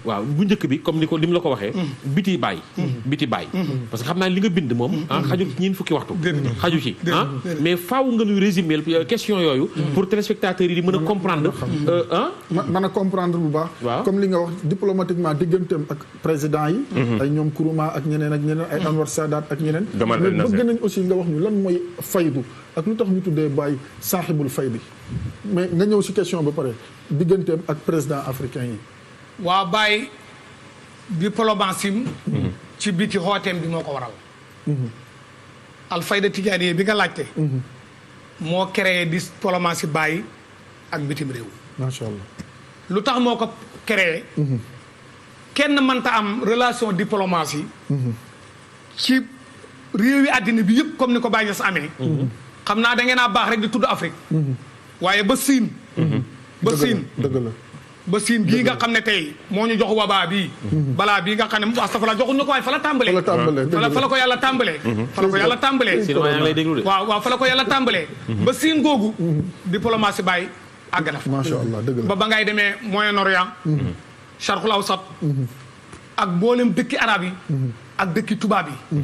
waaw bu njëkk bi comme li mu la ko waxee biti bàyyi parce que xam naa li nga bind moom xaju ci ñeen fukki waxtu xaju ci mais faaw nga nuy résumer question yooyu pour téléspectateurs yi di mën a comprendre mën a comprendre bu baax comme li nga wax diplomatiquement digganteem ak président yi ay ñoom Nkrumah ak ñeneen ay Anwar Sadat ak ñeneen mais bëgg nañ aussi nga wax ñu lan mooy faydu ak lu tax ñu tuddee Baye saaxibul faydi mais nga ñëw si question ba pare digganteem ak président africain yi waa Baye diplomatie ci biti xooteem bi moo ko waral alfayda tijaaniye bi nga laajte moo créé diplomatie Baye ak bitim réew macha allah lu tax moo ko créé kenn mënta am relation diplomatie ci réew yi àddina bi yëpp comme ni ko Baye Niass amee xam naa da ngeen a baax rek di tudd Afrique waaye ba Siin ba Siin dëgg la ba Siin gii nga xam ne tey moo ñu jox wabaa bii balaa bii nga xam ne astafurlah joxuñu ko waaye fa la tàmbalee fa la ko yàlla tàmbalee fa la ko yàlla tàmbalee waaw fa la ko yàlla tàmbalee ba Siin googu diplomatie Baye àgg na fa macha allah dëgg la ba ngay demee Moyen-Orient Charqul Awsat ak mboolem dëkki arab yi ak dëkki tubaab yi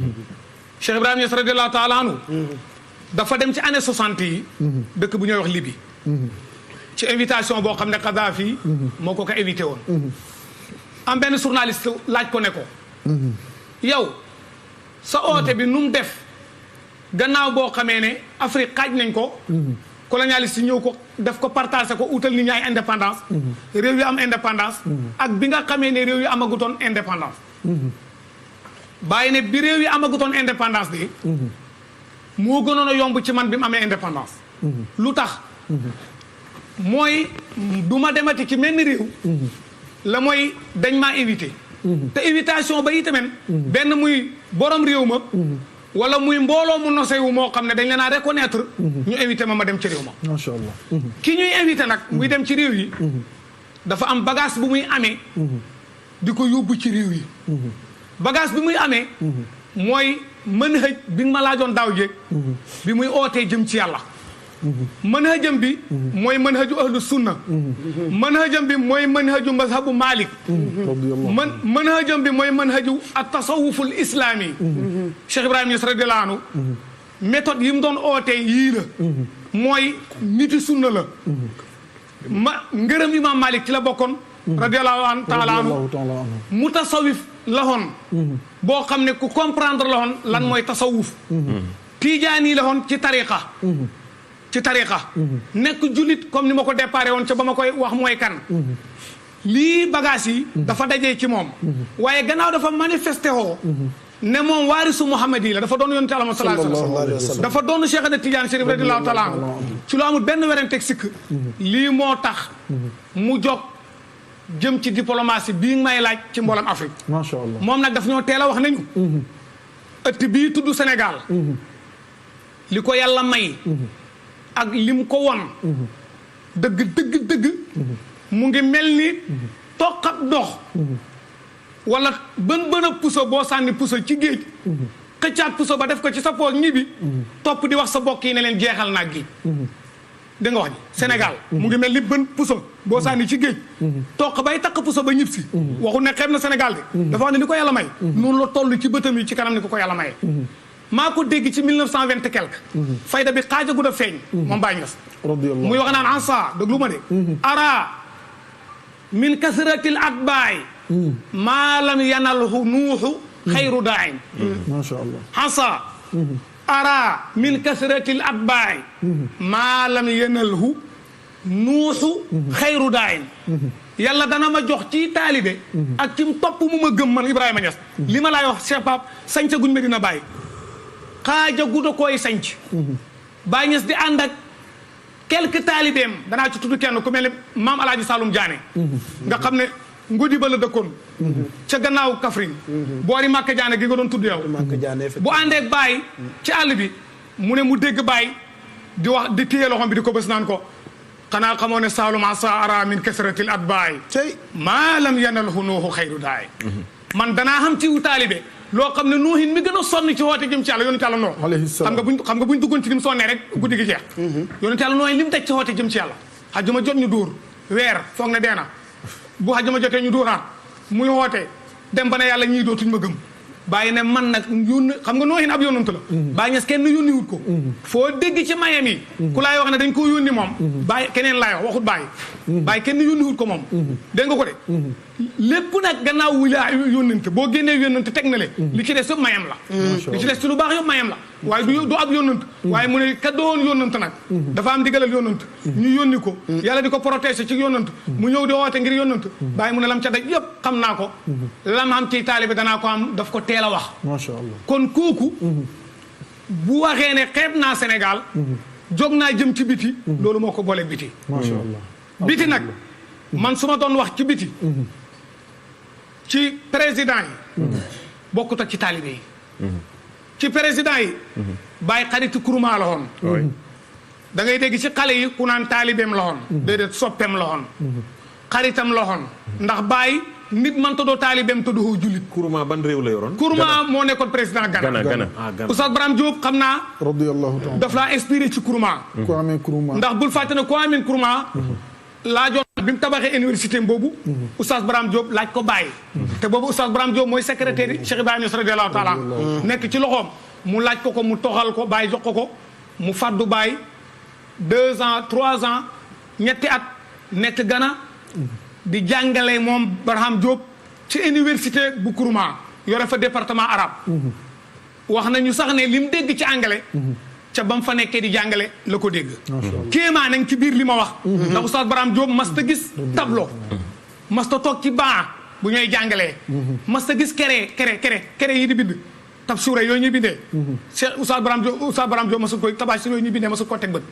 Cheikh Ibrahima Niass radiyallahu taala anhu dafa dem ci année 60 yi dëkk bu ñuy wax Libye ci invitation boo xam ne Kadhafi moo ko invité woon am benn journaliste laaj ko ne ko yow sa oote bi nu mu def gannaaw boo xamee ne Afrique xaaj nañ ko colonialiste yi ñëw ko def ko partagé ko utal nit ñi ay indépendance réew yu am indépendance ak bi nga xamee ne réew yu amagutoon indépendance bàyyi ne bi réew yi amagutoon indépendance de moo gënoon a yomb ci man bi mu amee indépendance lu tax mooy du ma demati ci menn réew la mooy dañ maa invité te invitation ba itamit benn muy borom réew ma wala muy mbooloo mu nosewu moo xam ne dañ leen a reconnaître ñu invité ma dem ci réew ma macha allah ki ñuy invité nag muy dem ci réew yi dafa am bagage bu muy amee di ko yóbbu ci réew yi bagage bi muy amee mooy manhaj bi nga ma laajoon daaw jéeg bi muy ootee jëm ci yàlla manhajam bi mooy manhaju ahlu sunna manhajam bi mooy manhaju mazhabu Malik manhajam bi mooy manhaju at tasawuful islami Cheikh Ibrahima Niass radiyallahu anhu méthode yi mu doon ootee yii la mooy niti sunna la ngërëm imam Malik ci la bokkoon radiyallahu taala anhu mutasawif la woon boo xam ne ku comprendre la woon lan mooy tasawuf tijaani la woon ci tariqa nekk jullit comme ni ma ko déparé woon ca ba ma koy wax mooy kan lii bagage yi dafa dajee ci moom waaye gannaaw dafa manifesté woo ne moom waarisu Muhammad yi la dafa doon yonent Yàlla sallallahu alayhi wa sallam dafa doon Cheikh Ahmed Tidiane Chérif radiyallahu taala anhu ci lu amul benn werenteeg sikk lii moo tax mu jóg jëm ci diplomatie bii may laaj ci mboolam Afrique macha allah moom nag daf ñoo teel a wax nañu ëtt bii tudd Sénégal li ko yàlla may ak lim ko won dëgg mu ngi mel ni toqat ndox wala bën a puso boo sànni puso ci géej xëccaat puso ba def ko ci sa poos ñibi topp di wax sa bokk yi ne leen jeexal naa géej da nga wax ni Sénégal mu ngi mel ni bën puso boo sànni ci géej toq bay takk puso ba ñib si waxu ne xeeb na Sénégal de dafa wax ne li ko yàlla may noonu la toll ci bëtam yi ci kanam ni ko yàlla maye maa ko dégg ci 1920 et quelque fayda bi xaajagut a feeñ moom Baye Niass muy wax naan ansa déglu ma de ara min kasratil atbaay maa lam yanalhu nuuxu xayru daain macha allah ansa ara min kasratil atbaay maa lam yanalhu nuuxu xayru daain yàlla dana ma jox ci taalibe ak ci topp mu ma gëm man Ibrahima Niass li ma laay wax Cheikh Pape sañca guñ Medina Baye xaaja guda koy sanc Baye Niass di ànd ak quelques taalibeem danaa ci tudd kenn ku mel ne maam Alaaji Saloum Diané nga xam ne ngudi ba la dëkkoon ca gannaaw Kaffrine boori Màkka Diané gi nga doon tudd yow bu àndeek Baye ci àll bi mu ne mu dégg Baye di wax di téye loxom bi di ko bës naan ko xanaa xamoo ne Saloum asa ara min kasratil atbaay maa lam yanalhu nuuhu xayru daay man danaa xam ci wu taalibe loo xam ne nuuhin mi gën a sonn ci woote jëm ci yàlla yonent yàlla noo xam nga buñ duggoon ci lim sonnee rek guddi gi jeex yonent yàlla nooy lim daj ci woote jëm ci yàlla xajuma jot ñu dóor weer foog ne deena bu xajuma jotee ñu dóoraat muy woote dem ba ne yàlla ñii dootuñ ma gëm bàyyi ne man nag yónni xam nga noohin ab yónnantu la bàyyi ñes kenn yónni wut ko foo dégg ci mayam yi ku laay wax ne dañ koo yónni moom bàyyi keneen laay wax waxut bàyyi kenn yónni wut ko moom dégg nga ko de lépp nag gannaaw wula yónnante boo génnee yónnante teg na le li ci des yëpp mayam la li ci des ci lu baax yëpp mayam la waaye du ab yónnant waaye mu ne ka doon yónnant nag dafa am digalal yónnant ñu yónni ko yàlla di ko protéger ci yónnant mu ñëw di woote ngir yónnant bàyyi mu ne lam ca daj yëpp xam naa ko lam am ci taalibe danaa ko am daf ko teel a wax macha allah kon kooku bu waxee ne xeeb naa Sénégal jóg naa jëm ci biti loolu moo ko boole biti macha allah biti nag man su ma doon wax ci biti ci président yi bokkut ak ci taalibe yi ci président yi bàyyi xaritu kuruma la woon da ngay dégg ci xale yi ku naan taalibeem la woon déedéet soppeem la woon xaritam la woon ndax bàyyi nit man tuddoo taalibeem tuddoo jullit. Kuruma ban réew la yoroon. Kuruma moo nekkoon président Ghana. Ghana Oustaz Braham Diop xam naa. radiyallahu ta'ala daf laa inspiré ci Kuruma. Kwame Nkrumah. ndax bul fàtte ne Kwame Nkrumah. laajoon bi mu tabaxee université boobu. Oustaz Braham Diop laaj ko bàyyi. te boobu Oustaz Braham Diop mooy secrétaire yi Cheikh Ibrahima Niass radiyallahu ta'ala nekk ci loxoom mu laaj ko mu toxal ko bàyyi jox ko mu faddu bàyyi 2 ans 3 ans ñetti at nekk Ghana. di jàngale moom Braham Diop ci université bu Nkrumah yore fa département arabe. wax nañu sax ne li mu dégg ci anglais. ca ba mu fa nekkee di jàngale la ko dégg. kéemaa nañ ci biir li ma wax. ndax Oustaz Braham Diop mas ta gis tableau. mas ta toog ci banc bu ñooy jàngalee. mas ta gis kere yi di bind. tab suure yooyu ñuy bindee. Cheikh Oustaz Braham Diop masul koy tabax si yooyu ñuy bindee masul ko teg bët.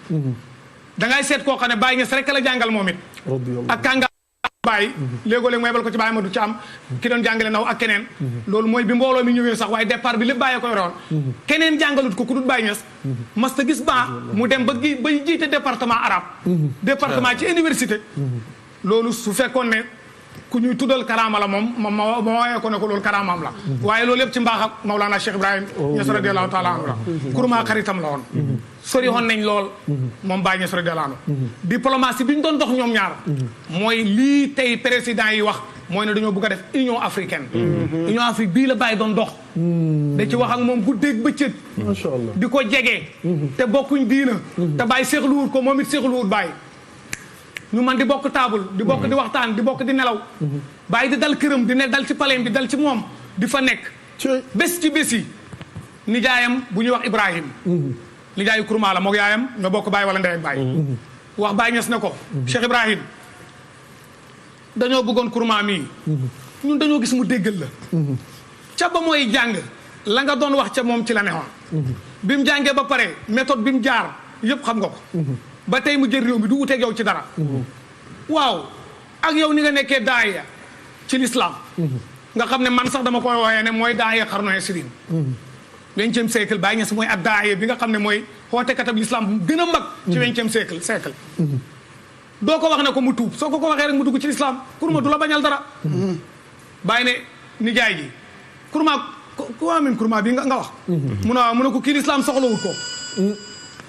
da ngay seet koo xam ne Baye Niass rek la jàngal moom it. ak kànga Baye léegoo-léeg mu yebal ko ci Baye Amadou Thiam ki doon jàngale naw ak keneen loolu mooy bi mbooloo mi ñëwee sax waaye départ bi lépp Baye ko yoroon keneen jàngalut ko ku dul Baye Niass mas ta gis ba mu dem ba jiite département arabe département ci université loolu su fekkoon ne ku ñuy tuddal karaama la moom ma waxee ko ne ko loolu karaamaam la waaye loolu yëpp ci mbaax ak Maulana Cheikh Ibrahim Niass radiyallahu ta'ala anhu la Nkrumah xaritam la woon sori woon nañ lool moom Baye Niass radiyallahu anhu diplomatie bi ñu doon dox ñoom ñaar mooy lii tey président yi wax mooy ne dañoo bëgg a def Union africaine Union Afrique bii la Baye doon dox da ci wax ak moom guddeeg bëccëg macha allah di ko jege te bokkuñ diina te Baye seexluwut ko moom it seexluwut Baye ñu man di bokk taabul di bokk di waxtaan di bokk di nelaw Baye di dal këram di ne dal ci paleem bi dal ci moom di fa nekk bés ci bés yi nijaayam bu ñuy wax Ibrahim nijaayu Nkrumah la moog yaayam ñoo bokk Baye wala ndey ak Baye wax Baye Niass ne ko Cheikh Ibrahim dañoo bëggoon Nkrumah mii ñun dañoo gis mu déggal la ca ba mooy jàng la nga doon wax ca moom ci la neexoon bi mu jàngee ba pare méthode bi mu jaar yëpp xam nga ko ba tey mu jël réew mi du wuteeg yow ci dara waaw ak yow ni nga nekkee daaya ci l'islam nga xam ne man sax dama koy wooyee ne mooy daaya xarnu isriin 20e siècle Baye Niass mooy ak daaya bi nga xam ne mooy xootekatab l'islam bu gën a mag ci 20e siècle doo ko wax ne ko mu tuub soo ko waxee rek mu dugg ci l'islam Nkrumah du la bañal dara bàyyi ne nijaay ji Nkrumah bi nga wax mu ne ko kii l'islam soxlawut ko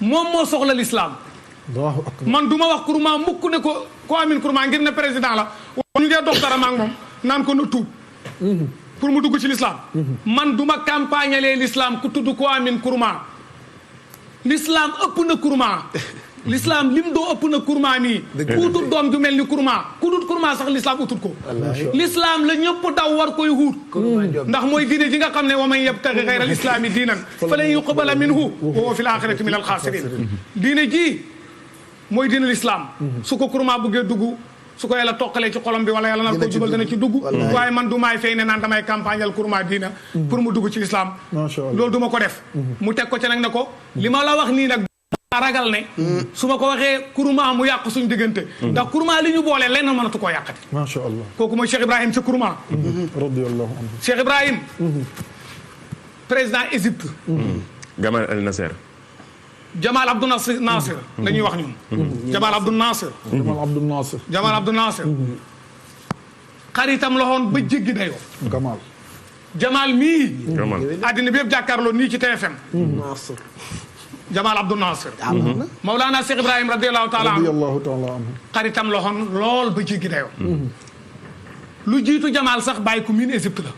moom moo soxla l'islam man du ma wax Nkrumah mukk ne ko Nkrumah ngir ne président la ñu ngee dox dara maak moom naan ko na tuub pour mu dugg ci l'islam man du ma campagne lee l'islam ku tudd Nkrumah l'islam ëpp na Nkrumah l'islam lim doo ëpp na Nkrumah nii utut doom ju mel ni Nkrumah ku dut Nkrumah sax l'islam utut ko l'islam la ñëpp daw war koy huut ndax mooy diine ji nga xam ne wa man yabtaghi ghayra al-islami diinan falan yuqbala minhu wa huwa fil akhirati min al-khasirin diine ji mooy diine l'islam su ko Nkrumah buggee dugg su ko yàlla toqalee ci xolom bi wala yàlla nag ko jubal dana ci dugg waaye man du maay fay ne naan damay campagnal Nkrumah diina pour mu dugg ci l'islam loolu du ma ko def mu teg ko ci nag ne ko li ma la wax nii nag ragal ne su ma ko waxee Nkrumah mu yàq suñu diggante ndax Nkrumah li ñu boolee lenn mënatu koo yàqati macha allah kooku mooy Cheikh Ibrahim ca Nkrumah radiyallahu anhu Cheikh Ibrahim président Égypte Gamal El Nasser Jamal Abdou Nasser la ñuy wax ñun Jamal Abdou Nasser Jamal Abdou Nasser xaritam la woon ba jéggi dayoo Jamal mii àddina bi yëpp jàkkaarloo nii ci TFM Jamal Abdou Nasser Maulana Cheikh Ibrahim radiyallahu ta'ala anhu xaritam la woon lool ba jéggi dayoo lu jiitu Jamaal sax bàyyi ku miin Égypte la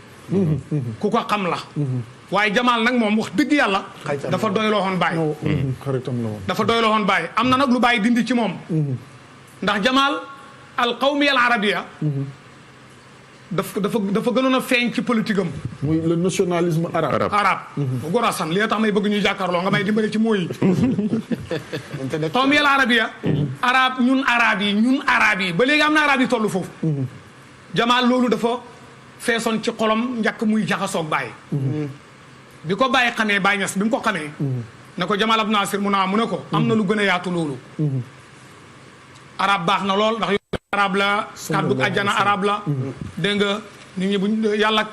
ku ko xam la waaye Jamaal nag moom wax dëgg yàlla dafa doyloo woon Baye xaritam la woon dafa doyloo woon Baye am na nag lu Baye dindi ci moom ndax Jamaal al qawmiya al arabiya dafa gënoon a feeñ ci politique am muy le nationalisme arabe gora san li tax may bëgg ñuy jàkkaarloo nga may dimbale ci mooy qawmiya al arabiya ñun arab yi ba léegi am na arab yi toll foofu Jamaal loolu dafa feesoon ci xolom njëkk muy jaxasoog Baye bi ko Baye xamee Baye Niass bi mu ko xamee ne ko Jamaal Abdou Nasser mu ne ko am na lu gën a yaatu loolu arab baax na lool ndax arab la kàddu àjjana arab la dégg nga nit ñi buñ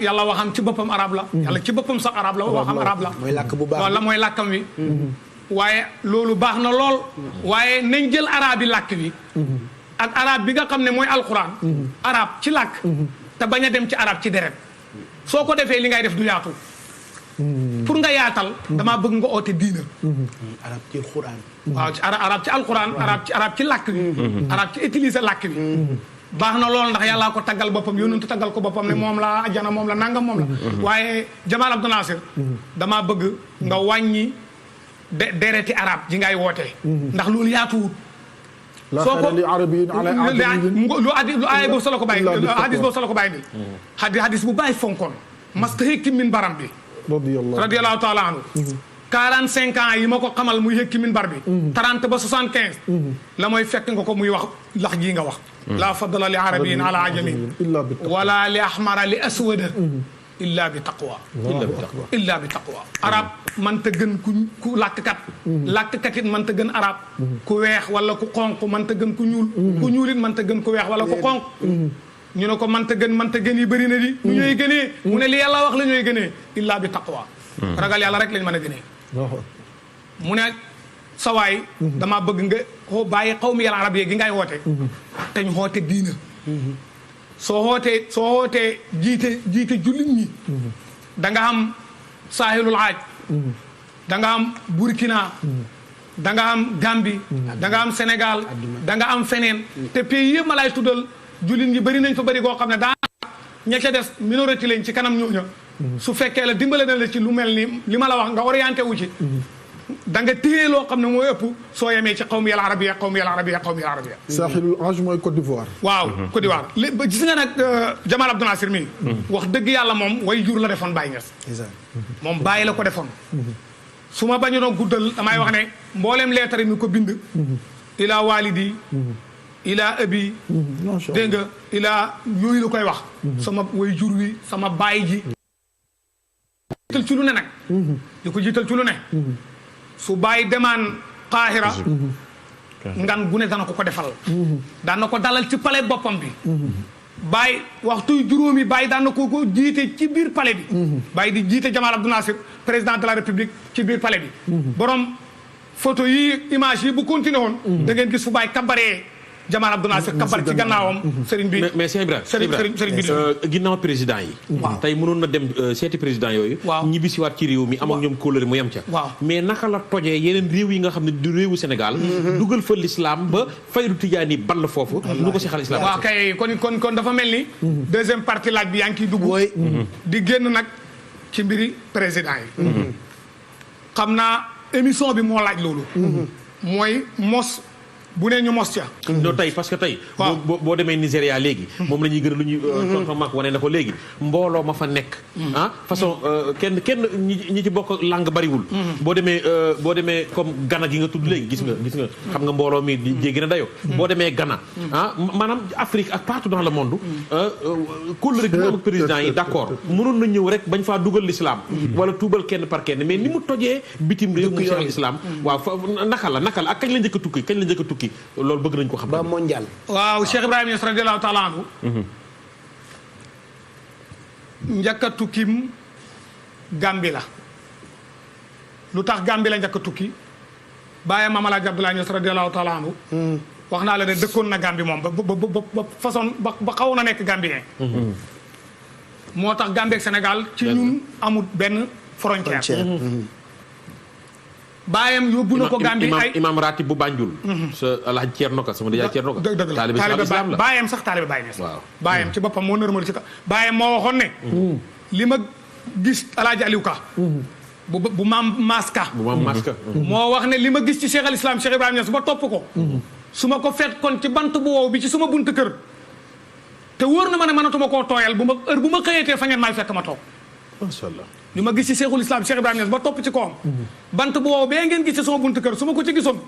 yàlla waxam ci boppam arab la yàlla ci boppam sax arab la waxam arab la mooy làkk bu baax wala mooy làkkam wi waaye loolu baax na lool waaye nañ jël arab yi làkk wi ak arab bi nga xam ne mooy alquran arab ci làkk te bañ a dem ci arab ci deret soo ko defee li ngay def du yaatu pour nga yaatal damaa bëgg nga oote diina arab ci alquran waaw ci arab ci alquran arab ci làkk bi arab ci utiliser làkk bi baax na lool ndax yàllaa ko taggal boppam yonentu taggal ko boppam ne moom la ajjana moom la nangam moom la waaye Jamaal Abdou Nasser damaa bëgg nga wàññi dereti arab ji ngay wootee ndax loolu yaatuwut soo ko lu aaya boobu solo ko bàyyi hadis boobu solo ko bàyyi ni hadis bu bàyyi fonkoon masta hekki min baram bi radiyallahu taala anhu 45 ans yi ma ko xamal muy yëkki min bar bi 30 ba 75 la mooy fekk nga ko muy wax lax jii nga wax la fadla li arabiyin ala ajamin wala li ahmara li aswada illa bi taqwa arab man ta gën ku làkkkat it man ta gën arab ku weex wala ku xonq man ta gën ku ñuul it man ta gën ku weex wala ku xonq ñu ne ko man ta gën yi bëri na di ñu ñooy gënee mu ne li yàlla wax la ñooy gënee illa bi taqwa ragal yàlla rek lañ mën a gënee mu ne sawaay dama bëgg nga bàyyi qawmiya al arabiyya gi ngay woote te ñu xoote diina soo xootee jiite jullit ñi da nga am saahilul aaj da nga am Burkina da nga am Gambie da nga am Sénégal da nga am feneen te pays yëpp ma lay tuddal jullit ñi bëri nañ fa bëri koo xam ne daa ña ca des minorité lañ ci kanam ñooña su fekkee la dimbale na la ci lu mel ni li ma la wax nga orienté wu ci da nga téye loo xam ne mooy ëpp soo yemee ci qawmiya al arabiyya saaxilul ange mooy Côte d'Ivoire waaw Côte d'Ivoire gis nga nag Jamaal Abdou Nasser mi wax dëgg yàlla moom way jur la defoon Baye Niass moom Baye la ko defoon su ma bañu doon guddal damay wax ne mbooleem leetari mi ko bind ila walidi ila abi dégg nga ila yooyu la koy wax sama way jur wi sama baay ji jiital ci lu ne nag di ko jiital ci lu ne su bàyyi demaan Qahira ngan gu ne dana ko defal daan na ko dalal ci palais boppam bi bàyyi waxtuy juróomi bàyyi daan na ko jiite ci biir palais bi bàyyi di jiite Jamaal Abdou Nasser président de la République ci biir palais bi borom photo yi image yi bu continué woon da ngeen gis fu bàyyi kabaree Jamaal Abdou Nasser kabar ci gannaawam sëriñ bi mais Cheikh Ibra sëriñ bi ginnaaw président yi tey mënoon na dem seeti président yooyu ñibbi si waat ci réew mi am ak ñoom kóolëre mu yem ca mais naka la tojee yeneen réew yi nga xam ne du réewu Sénégal dugal fa l'islam ba faydu tijaan yi ball foofu nu ko si xal islam waaw kay kon dafa mel ni deuxième partie laaj bi yaa ngi ciy dugg di génn nag ci mbiri président yi xam naa émission bi moo laaj loolu mooy mos bu nee ñu mos ca non tey parce que tey boo demee Nigéria léegi moom la ñuy gën a lu ñuy tonton Mack wane na ko léegi mbooloo ma fa nekk façon kenn ñi ci bokk langue bariwul boo demee comme Ghana gi nga tudd léegi gis nga xam nga mbooloo mi di jéggi na dayo boo demee Ghana maanaam Afrique ak partout dans le monde kóllëre gi ak président yi d'accord mënoon na ñëw rek bañ faa dugal l'islam wala tuubal kenn par kenn mais ni mu tojee bitim réew mu Cheikh l'islam waaw naka la ak kañ la njëkk a tukki loolu bëgg nañ ko xam ba mondial waaw Cheikh Ibrahima Niass radiyallahu taala anhu njëkk a tukkim Gambie la lu tax Gambie la njëkk a tukki bàyyi Maam Alaaji Abdoulaye Niass radiyallahu taala anhu wax naa la ne dëkkoon na Gambie moom ba façon ba xaw na nekk Gambien moo tax Gambie ak Sénégal ci ñun amul benn frontière baayam yóbbu na ko Gambie ay imam ratib bu Banjul sa Alhaji Thierno Ka sama nijaay Thierno Ka dëgg la taalibe islam la baayam sax taalibe Baay Ñas waaw baayam ci boppam moo normal ci ka baayam moo waxoon ne li ma gis Alhaji Aliou Ka bu maam Maska moo wax ne li ma gis ci Cheikh al Islam Cheikh Ibrahima Niass ba topp ko su ma ko fet kon ci bant bu wow bi ci suma buntu kër te wóor na ma ne mënatuma koo tooyal bu ma xëyatee fa ngeen maay fekk ma toog masha Allah li ma gis ci Cheikhul Islam Cheikh Ibrahima Niass ba topp ci kawam bant bu wow bee ngeen gis ci sama buntu kër su ma ko ci gisoon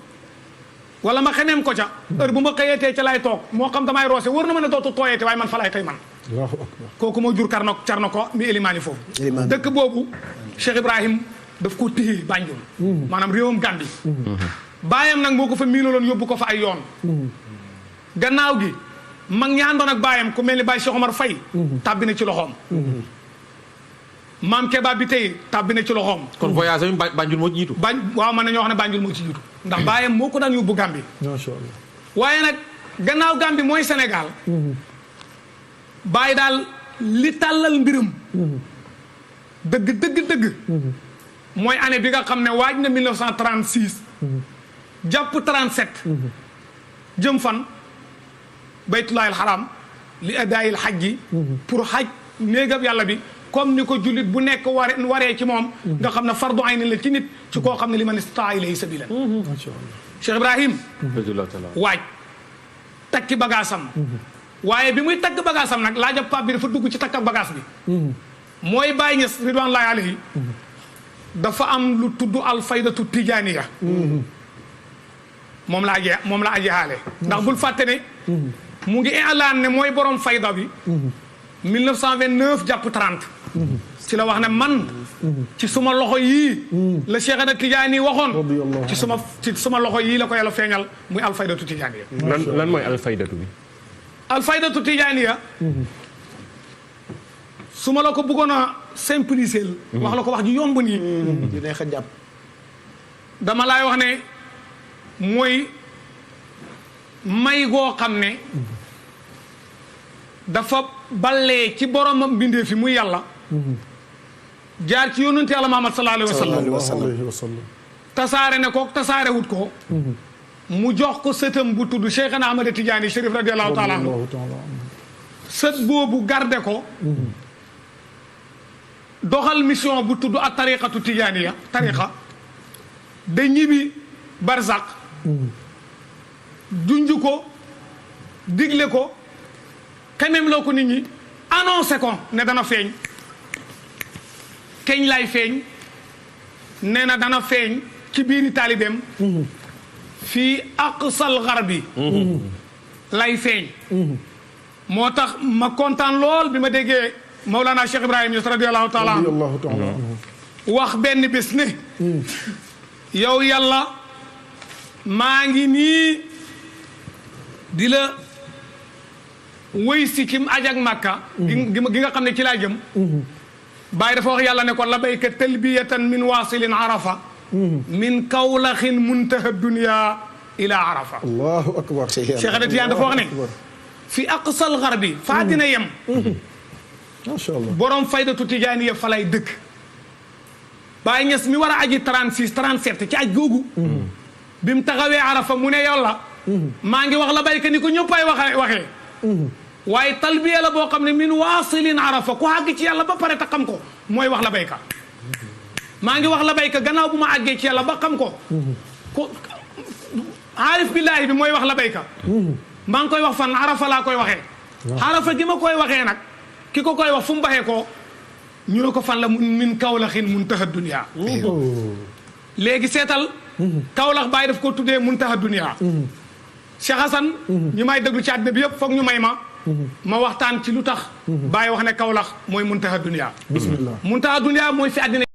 wala ma xeneem ko ca heure bu ma xëyatee ca laay toog moo xam damay roose wóor na ma ne dootu tooyatee waaye man fa laay tey man kooku moo jur carno ko mi élimaani foofu dëkk boobu Cheikh Ibrahim daf ko téye Banjul maanaam réewam Gambie baayam nag moo ko fa miinaloon yóbbu ko fa ay yoon gannaaw gi mag ñi àndoon ak baayam ku mel ni Baye Cheikh Omar Faye tàbbi na ci loxoom maam Keba bi tey tàbbi na ci loxoom kon voyage am Banjul moo ci jiitu waaw mën nañoo wax ne Banjul moo ci jiitu ndax baayam moo ko daan yóbbu Gambie masha Allah waaye nag gannaaw Gambie mooy Sénégal Baye daal li tàllal mbiram dëgg mooy année bi nga xam ne waaj na 1936 jàpp 37 jëm fan baytullaahil xaram li adaayil xaj gi pour xaj néegab yàlla bi comme ni ko jullit bu nekk waree ci moom nga xam ne fardu ayni la ci nit ci koo xam ne li man istataa ilayhi sabila Cheikh Ibrahim waaj takki bagaasam waaye bi muy takk bagaasam nag laajab pap bi dafa dugg ci takk ak bagaas bi mooy Baay Ñas ridwanullaahi alayhi dafa am lu tudd alfaydatu tijaaniya moom la aji xaale ndax bul fàtte ne mu ngi ilaan ne mooy borom fayda bi 1929 jàpp 30 ci la wax ne man ci suma loxo yii la Cheikh Ahmad Tijaani waxoon ci suma loxo yii la ko yàlla feeñal muy alfaydatu tijaaniya lan mooy alfaydatu bi alfaydatu tijaaniya su ma la ko bëggoon a simplifier wax la ko wax ji yomb nii di neex a jàpp dama laay wax ne mooy may goo xam ne dafa ballee ci boromam bindee fi muy yàlla jaar ci yonent yàlla Muhammad sallallahu alayhi wa sallam tasaare ne ko tasaare wut ko mu jox ko sëtam bu tudd Cheikhana Ahmad Tidiane Chérif radiyallahu taala anhu sët boobu garde ko doxal mission bu tudd ak tariqatu tijaaniya tariqa da ñibbi barzaq junj ko digle ko kanam loo ko nit ñi annoncé ko ne dana feeñ keñ lay feeñ nee na dana feeñ ci biiri taalibeem fii aqsal garbi lay feeñ moo tax ma kontaan lool bi ma déggee Mawlana Cheikh Ibrahima Niass radiyallahu taala wax benn bés ne yow yàlla maa ngi nii di la wëy si ci ajak Makka gi nga xam ne ci laa jëm Baay dafa wax yàlla ne ko labayka talbiyatan min waasilin arafa min kawlaxin muntaha dunya ila arafa allahu akbar Cheikh Ahmad Tidiane dafa wax ne fi aqsal garbi faa dina yem macha allah borom faydatu tijaaniya fa lay dëkk Baay Ñas mi war a aji 36 37 ci aj googu bi mu taxawee arafa mu ne yàlla maa ngi wax la bayka ni ko ñëppay waxee waaye talbiya la boo xam ne min waasilin arafa ku àgg ci yàlla ba pare ta xam ko mooy wax la bayka maa ngi wax la bayka gannaaw bu ma àggee ci yàlla ba xam ko ko aarif billaahi bi mooy wax la bayka maa ngi koy wax fan arafa laa koy waxee arafa gi ma koy waxee nag ki ko koy wax fu mu baxee ko ñu ne ko fan la min kawlaxin muntaha dunya léegi seetal kawlax Baay daf ko tuddee muntaha dunya Cheikh Hassan ñu may déglu ci àddina bi yëpp foog ñu may ma waxtaan ci lu tax Baay wax ne kawlax mooy muntaha dunya bismillah muntaha dunya mooy fi àddina